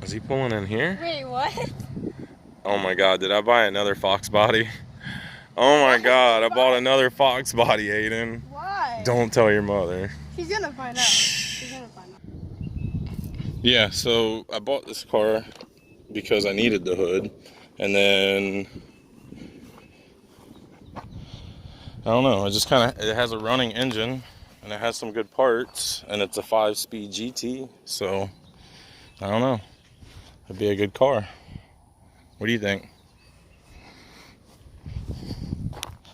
Is he pulling in here? Wait, what? Oh my god, did I buy another Foxbody? Oh my god, I bought another Foxbody, Aiden. Why? Don't tell your mother. She's gonna find out. She's gonna find out. Yeah, so I bought this car because I needed the hood. And then, I don't know, it just kind of, it has a running engine. And it has some good parts. And it's a 5-speed GT. So, I don't know. It'd be a good car. What do you think?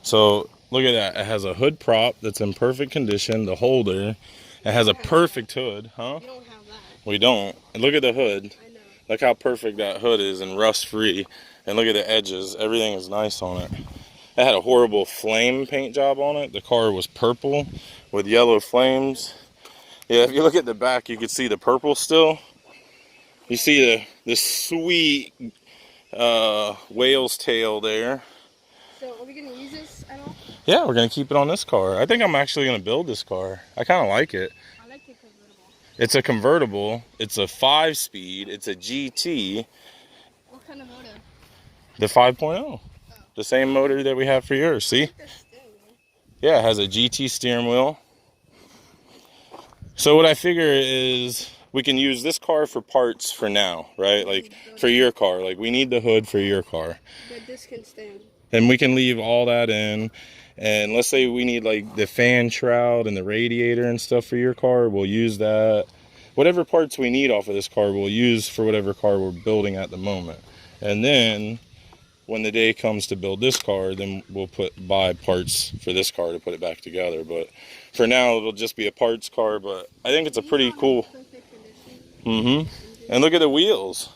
So look at that. It has a hood prop that's in perfect condition. The holder. It has a perfect hood, huh? You don't have that. We don't. And look at the hood. I know. Look how perfect that hood is and rust free. And look at the edges. Everything is nice on it. It had a horrible flame paint job on it. The car was purple with yellow flames. Yeah, if you look at the back, you can see the purple still. You see the sweet whale's tail there. So are we gonna use this at all? Yeah, we're gonna keep it on this car. I think I'm actually gonna build this car. I kind of like it. I like the convertible. It's a convertible. It's a 5-speed. It's a GT. What kind of motor? The 5.0. The same motor that we have for yours. See? Yeah, it has a GT steering wheel. So what I figure is we can use this car for parts for now, right? Like for your car. Like we need the hood for your car. But this can stand. And we can leave all that in. And let's say we need like the fan shroud and the radiator and stuff for your car. We'll use that. Whatever parts we need off of this car, we'll use for whatever car we're building at the moment. And then when the day comes to build this car, then we'll buy parts for this car to put it back together. But for now, it'll just be a parts car. But I think it's a pretty cool. And look at the wheels.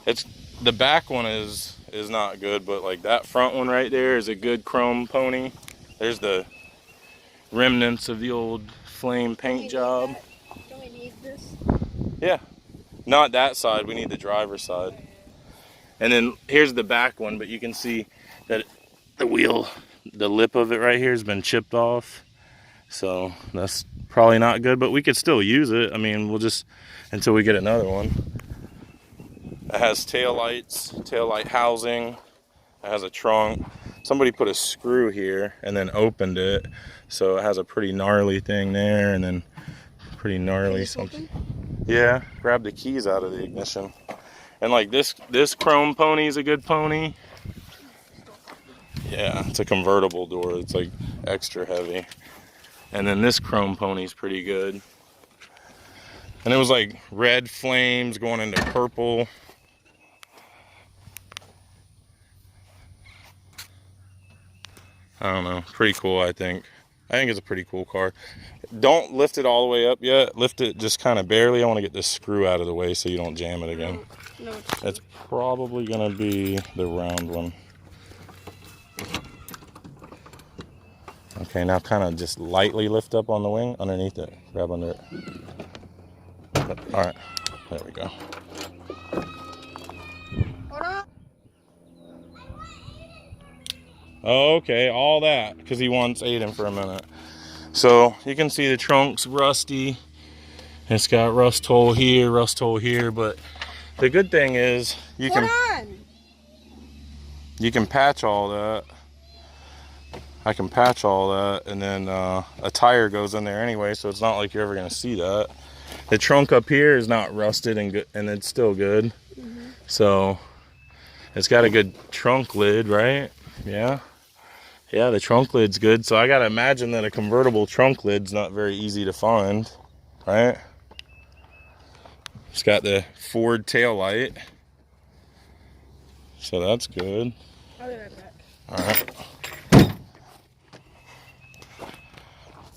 It's the back one is not good, but like that front one right there is a good chrome pony. There's the remnants of the old flame paint job. Don't we need this? Yeah, not that side. We need the driver's side. And then here's the back one, but you can see that the wheel, the lip of it right here has been chipped off. So that's probably not good, but we could still use it. I mean, we'll just, until we get another one. It has tail lights, tail light housing. It has a trunk. Somebody put a screw here and then opened it. So it has a pretty gnarly thing there and then pretty gnarly something. Yeah, grab the keys out of the ignition. And like this chrome pony is a good pony. Yeah, it's a convertible door. It's like extra heavy. And then this chrome pony is pretty good. And it was like red flames going into purple. I don't know, pretty cool I think. I think it's a pretty cool car. Don't lift it all the way up yet. Lift it just kind of barely. I want to get this screw out of the way so you don't jam it again. No. It's probably going to be the round one. Okay, now kind of just lightly lift up on the wing underneath it. Grab under it. All right, there we go. Hold on. Okay, all that because he wants Aiden for a minute. So you can see the trunk's rusty. It's got rust hole here, but the good thing is you can patch all that. I can patch all that, and then a tire goes in there anyway, so it's not like you're ever gonna see that. The trunk up here is not rusted and good, and it's still good. So it's got a good trunk lid, right? Yeah. Yeah, the trunk lid's good. So I gotta imagine that a convertible trunk lid's not very easy to find, right? It's got the Ford tail light. So that's good. I'll be right back. All right.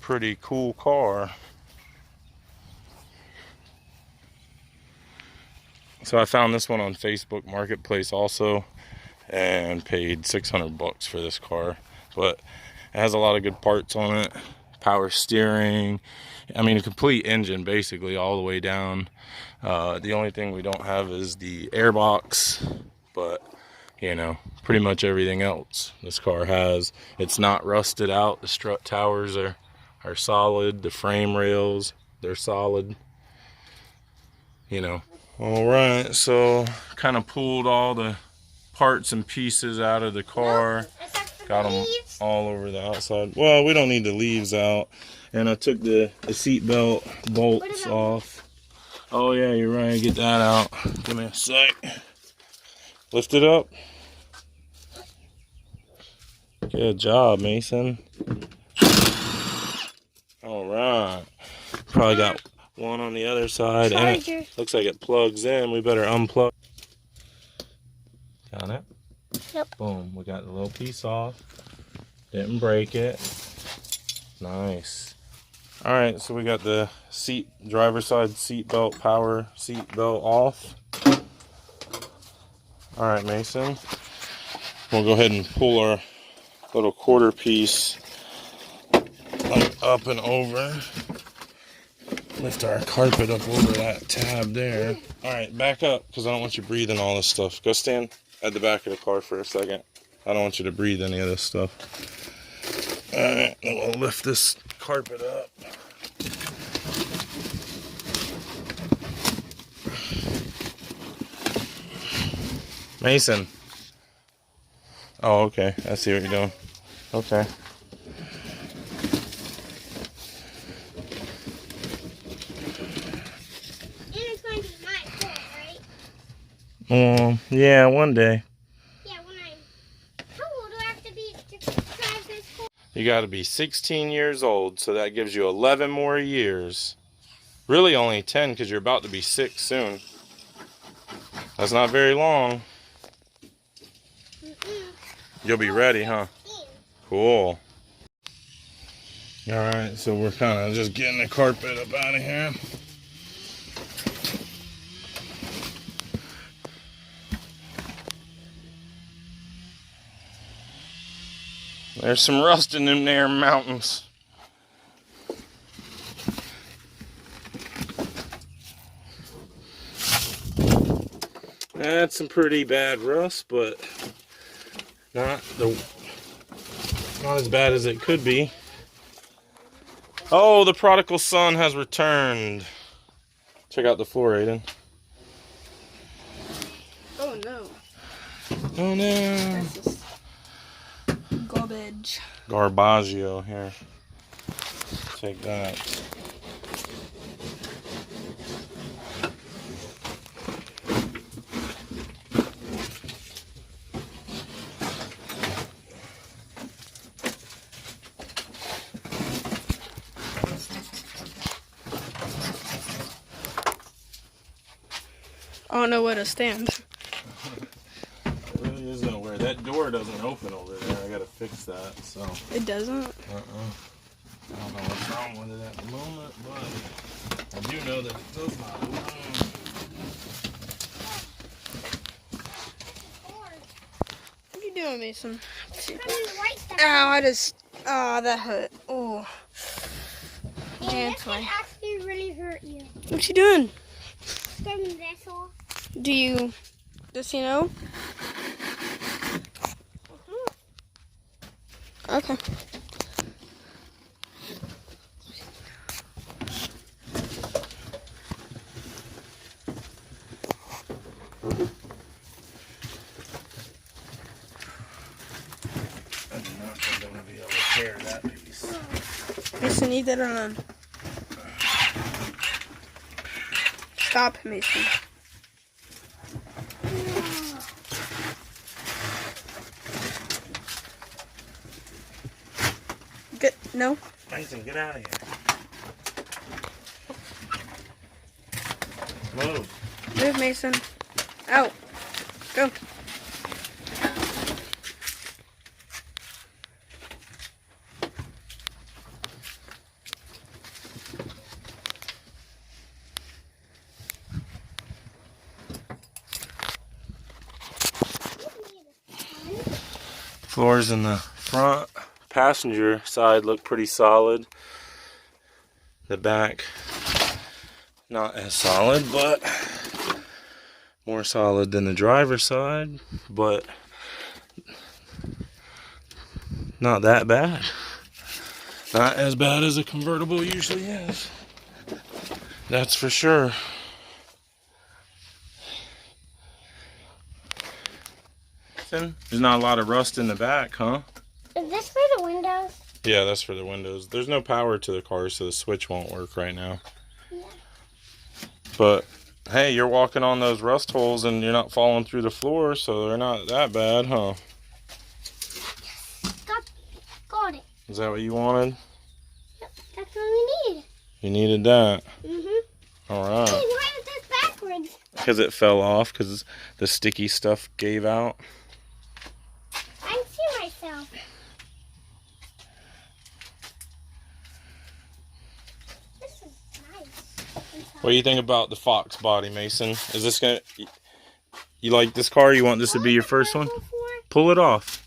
Pretty cool car. So I found this one on Facebook Marketplace also and paid $600 for this car. But it has a lot of good parts on it. Power steering. I mean, a complete engine basically all the way down. The only thing we don't have is the airbox, but you know, pretty much everything else this car has. It's not rusted out. The strut towers are solid. The frame rails, they're solid. You know, All right, so kind of pulled all the parts and pieces out of the car. Got them all over the outside. Well, we don't need the leaves out. And I took the seat belt bolts off. Oh yeah, you're right. Get that out. Give me a sec. Lift it up. Good job, Mason. All right. Probably got one on the other side. And it looks like it plugs in. We better unplug. Got it? Yep. Boom. We got the little piece off. Didn't break it. Nice. All right, so we got the driver's side seat belt, power seat belt off. All right, Mason. We'll go ahead and pull our little quarter piece up and over. Lift our carpet up over that tab there. All right, back up, because I don't want you breathing all this stuff. Go stand at the back of the car for a second. I don't want you to breathe any of this stuff. All right, then we'll lift this carpet up. Mason. Oh, okay. I see what you're doing. Okay. Yeah, one day. Yeah, how old do I have to be to drive this car? You got to be 16 years old, so that gives you 11 more years. Really only 10, because you're about to be 6 soon. That's not very long. You'll be ready, huh? Cool. Alright, so we're kind of just getting the carpet up out of here. There's some rust in them there mountains. That's some pretty bad rust, but not as bad as it could be. Oh, the prodigal son has returned. Check out the floor, Aiden. Oh no. Oh no. That's just garbage. Garbaggio here. Take that. I don't know where to stand. There really is nowhere. That door doesn't open over there. I gotta fix that. So. It doesn't? I don't know what's wrong with it at the moment, but I do know that it does not open. What are you doing, Mason? Ow, that hurt. Oh. That can actually really hurt you. What you doing? Getting this off. Does he know? Okay. I do not think I'm going to be able to tear that piece. Mason, leave that alone. Stop, Mason. Good. No. Mason, get out of here. Move. Move, Mason. Out. Go. Floors in the front passenger side look pretty solid. The back, not as solid, but more solid than the driver's side, but not that bad. Not as bad as a convertible usually is. That's for sure. Mason? There's not a lot of rust in the back, huh? Is this for the windows? Yeah, that's for the windows. There's no power to the car, so the switch won't work right now. Yeah. But, hey, you're walking on those rust holes and you're not falling through the floor, so they're not that bad, huh? Got it. Is that what you wanted? Yep, that's what we need. You needed that. Mm-hmm. All Hey, right. why is this backwards? Because it fell off, because the sticky stuff gave out. I see myself. This is nice. What do you think about the Foxbody, Mason? Is this going to... You like this car? You want this to be your first one? Pull it off.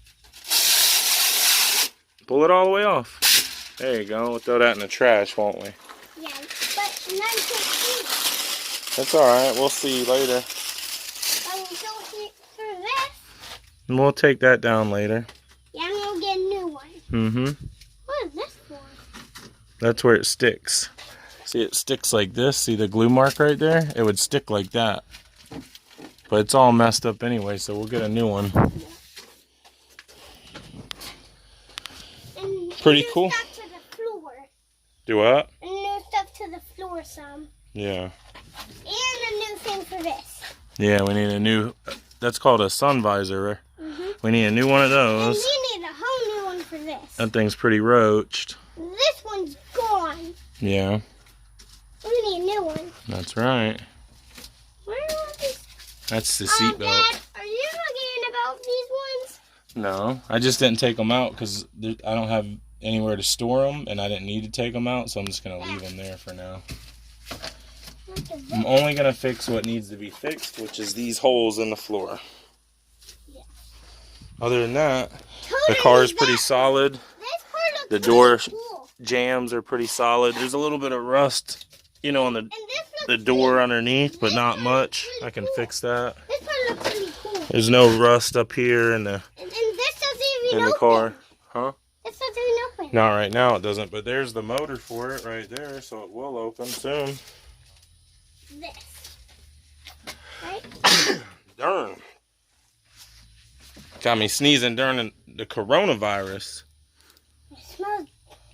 Pull it all the way off. There you go. We'll throw that in the trash, won't we? Yeah, but now you can't see it. That's alright. We'll see you later. But we don't see it for this. And we'll take that down later. Yeah, I'm gonna get a new one. Mm-hmm. What is this for? That's where it sticks. See, it sticks like this. See the glue mark right there? It would stick like that. But it's all messed up anyway, so we'll get a new one. And Pretty new cool. Stuff to the floor. Do what? And new stuff to the floor some. Yeah. And a new thing for this. Yeah, we need a new... That's called a sun visor. Mm-hmm. We need a new one of And those. we need a whole new one for this. That thing's pretty roached. This one's gone. Yeah, We need a new one. that's right. Where are these? That's the Dad, seatbelt. are you forgetting about these ones? No, I just didn't take them out because I don't have anywhere to store them, and I didn't need to take them out, so I'm just going to leave them there for now. What is I'm this? only going to fix what needs to be fixed, which is these holes in the floor. Yeah. Other than that, the Totally car is pretty that. solid. This car looks The really door cool. jams are pretty solid. There's a little bit of rust, you know, on And this the looks door really, underneath, but this not one much. looks really I can cool. fix that. This car looks really cool. There's no rust up here in the And this doesn't even in the open. car. Huh? This doesn't even open. Not right now, it doesn't, but there's the motor for it right there, so it will open soon. This. Right? Darn. Got me sneezing during the coronavirus. It smells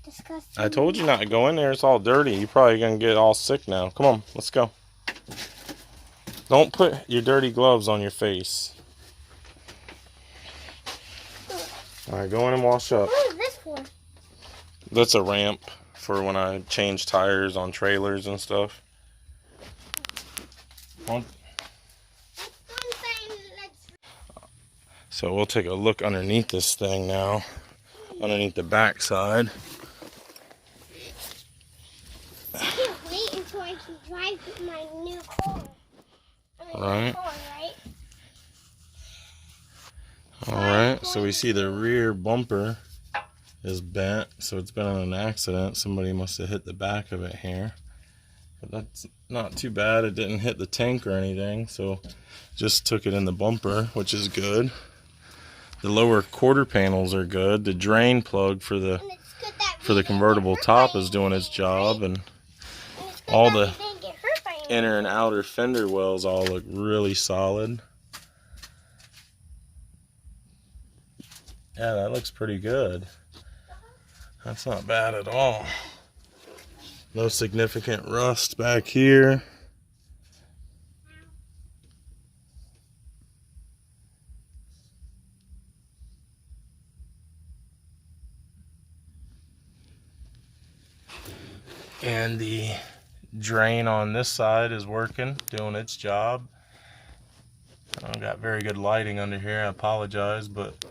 disgusting. I told you not to go in there, it's all dirty. You're probably going to get all sick now. Come on, let's go. Don't put your dirty gloves on your face. Alright, go in and wash up. What is this for? That's a ramp for when I change tires on trailers and stuff. On- I'm saying let's... So we'll take a look underneath this thing now, underneath the back side. I can't wait until I can drive my new car. Right. Car, right? Alright, so we see the rear bumper is bent, so it's been on an accident. Somebody must have hit the back of it here. But that's not too bad. It didn't hit the tank or anything, so just took it in the bumper, which is good. The lower quarter panels are good. The drain plug for the And it's good that for the we didn't convertible get hurt top by is doing its anything, job, right? and And it's good all that the we didn't get hurt by anything. inner and outer fender wells all look really solid. Yeah, that looks pretty good. That's not bad at all. No significant rust back here. And the drain on this side is working, doing its job. I don't got very good lighting under here, I apologize, but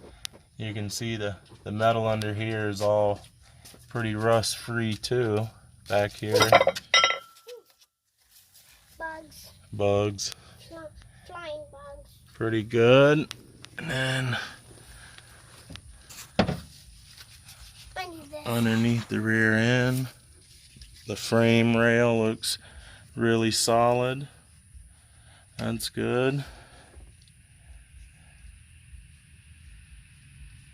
you can see the metal under here is all pretty rust free too. Back here, Bugs. bugs, Flying bugs. pretty good. And then I need this. underneath the rear end, the frame rail looks really solid. That's good.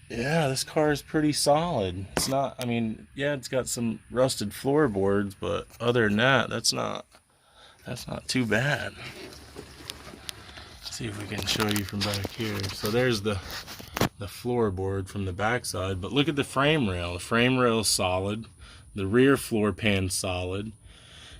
Yeah, this car is pretty solid. It's not, I mean, yeah, it's got some rusted floorboards, but other than that, that's not too bad. Let's see if we can show you from back here. So there's the floorboard from the backside, but look at the frame rail. The frame rail is solid. The rear floor pan's solid.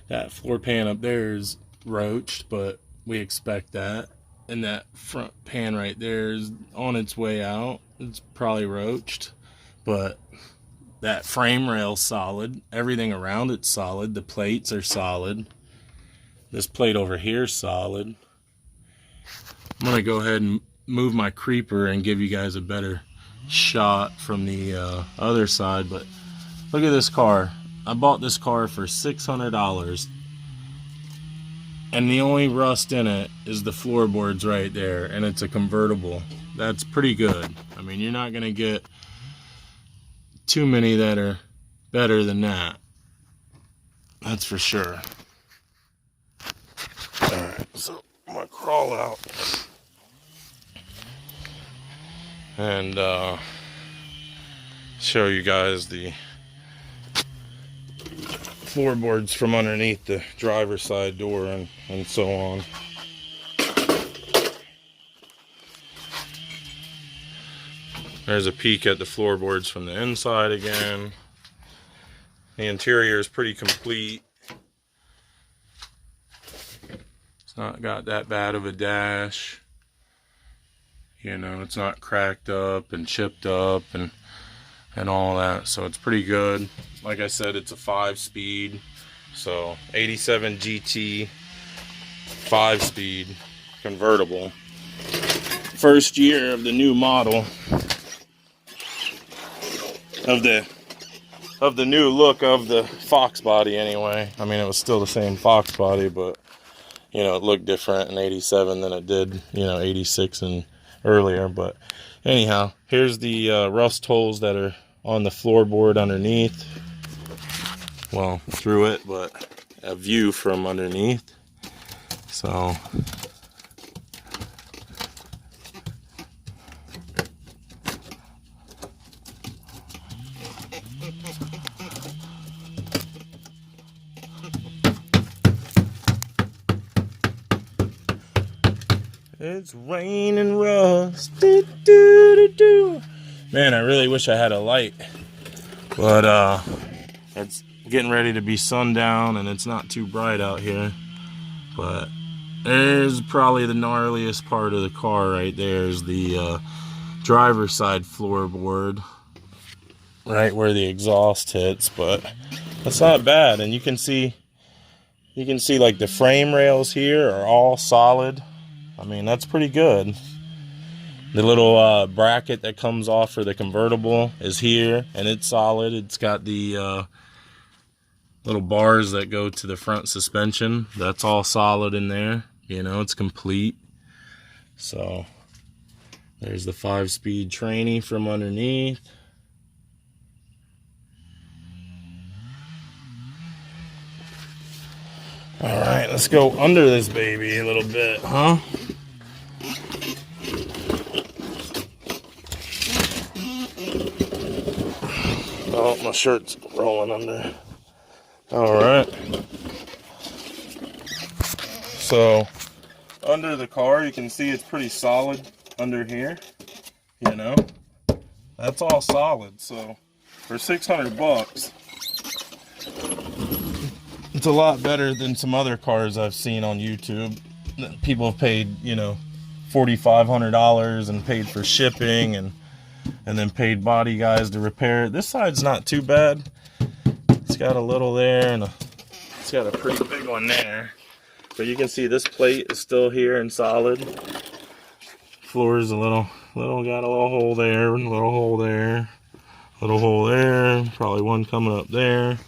That floor pan up there is roached, but we expect that. And that front pan right there is on its way out. It's probably roached, but that frame rail's solid. Everything around it's solid. The plates are solid. This plate over here is solid. I'm gonna go ahead and move my creeper and give you guys a better shot from the other side. But look at this car. I bought this car for $600, and the only rust in it is the floorboards right there, and it's a convertible. That's pretty good. I mean, you're not gonna get too many that are better than that. That's for sure. Alright, so I'm gonna crawl out and show you guys the floorboards from underneath the driver's side door and so on. There's a peek at the floorboards from the inside again. The interior is pretty complete. It's not got that bad of a dash. You know, it's not cracked up and chipped up and all that. So it's pretty good. Like I said, it's a 5-speed. So 87 GT 5-speed convertible. First year of the new model. Of the new look of the Foxbody anyway. I mean, it was still the same Foxbody, but you know, it looked different in 87 than it did, you know, 86 and earlier. But anyhow, here's the rust holes that are on the floorboard underneath. Well, through it, but a view from underneath. So it's raining rust. Do, do, do, do. Man, I really wish I had a light. But it's getting ready to be sundown and it's not too bright out here. But there's probably the gnarliest part of the car right there is the driver's side floorboard. Right where the exhaust hits, but that's not bad. And you can see like the frame rails here are all solid. I mean, that's pretty good. The little bracket that comes off for the convertible is here, and it's solid. It's got the little bars that go to the front suspension. That's all solid in there. You know, it's complete. So there's the 5-speed tranny from underneath. All right, let's go under this baby a little bit, huh? Oh, my shirt's rolling under. All right. So, under the car, you can see it's pretty solid under here. You know, that's all solid. So, for $600, it's a lot better than some other cars I've seen on YouTube. People have paid, you know, $4,500 and paid for shipping and then paid body guys to repair it. This side's not too bad. It's got a little there and it's got a pretty big one there. But you can see this plate is still here and solid. Floor is a little got a little hole there and a little hole there. Little hole there, probably one coming up there.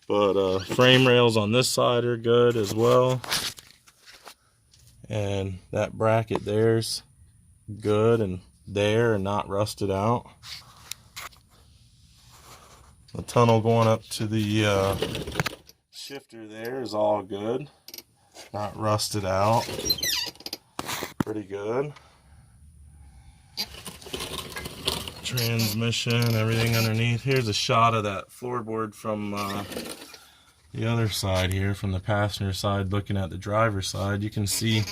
But frame rails on this side are good as well. And that bracket there's good and there and not rusted out. The tunnel going up to the shifter there is all good. Not rusted out. Pretty good. Transmission, everything underneath. Here's a shot of that floorboard from the other side here, from the passenger side looking at the driver's side. You can see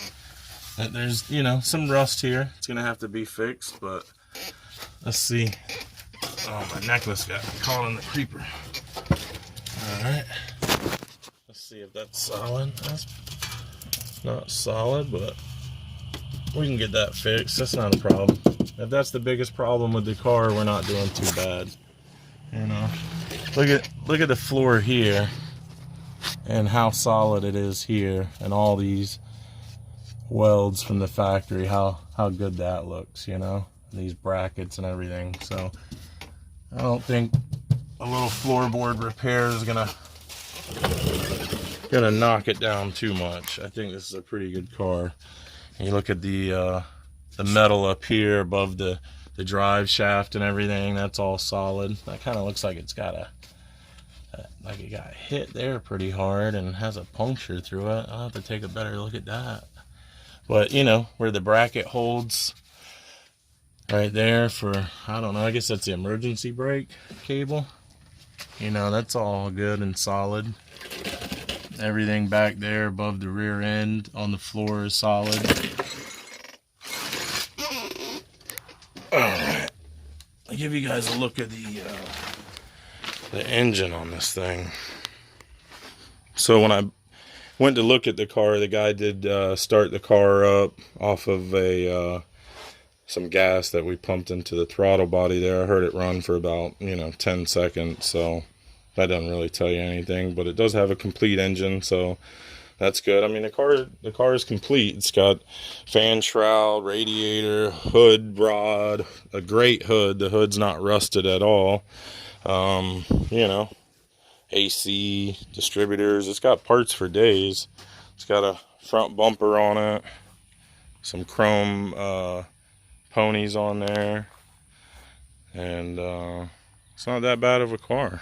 There's, you know, some rust here. It's gonna have to be fixed, but let's see. Oh, my necklace got caught in the creeper. Alright. Let's see if that's solid. That's not solid, but we can get that fixed. That's not a problem. If that's the biggest problem with the car, we're not doing too bad. You know. Look at the floor here and how solid it is here, and all these welds from the factory, how good that looks, you know, these brackets and everything. So I don't think a little floorboard repair is gonna knock it down too much. I think this is a pretty good car. And you look at the metal up here above the drive shaft and everything, that's all solid. That kind of looks like it's got like it got hit there pretty hard and has a puncture through it. I'll have to take a better look at that. But, you know, where the bracket holds right there for, I don't know, I guess that's the emergency brake cable. You know, that's all good and solid. Everything back there above the rear end on the floor is solid. Alright. I'll give you guys a look at the engine on this thing. So when I went to look at the car, the guy did start the car up off of some gas that we pumped into the throttle body there. I heard it run for about, you know, 10 seconds, so that doesn't really tell you anything, but it does have a complete engine, so that's good. I mean, the car is complete. It's got fan shroud, radiator, hood rod, a great hood. The hood's not rusted at all. You know, AC, distributors. It's got parts for days. It's got a front bumper on it, some chrome ponies on there, and it's not that bad of a car.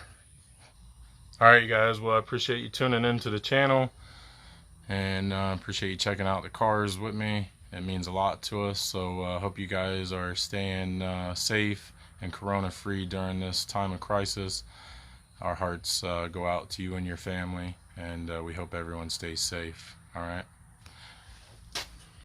Alright, you guys, well, I appreciate you tuning into the channel, and appreciate you checking out the cars with me. It means a lot to us, so I hope you guys are staying safe and corona free during this time of crisis. Our hearts go out to you and your family, and we hope everyone stays safe. All right.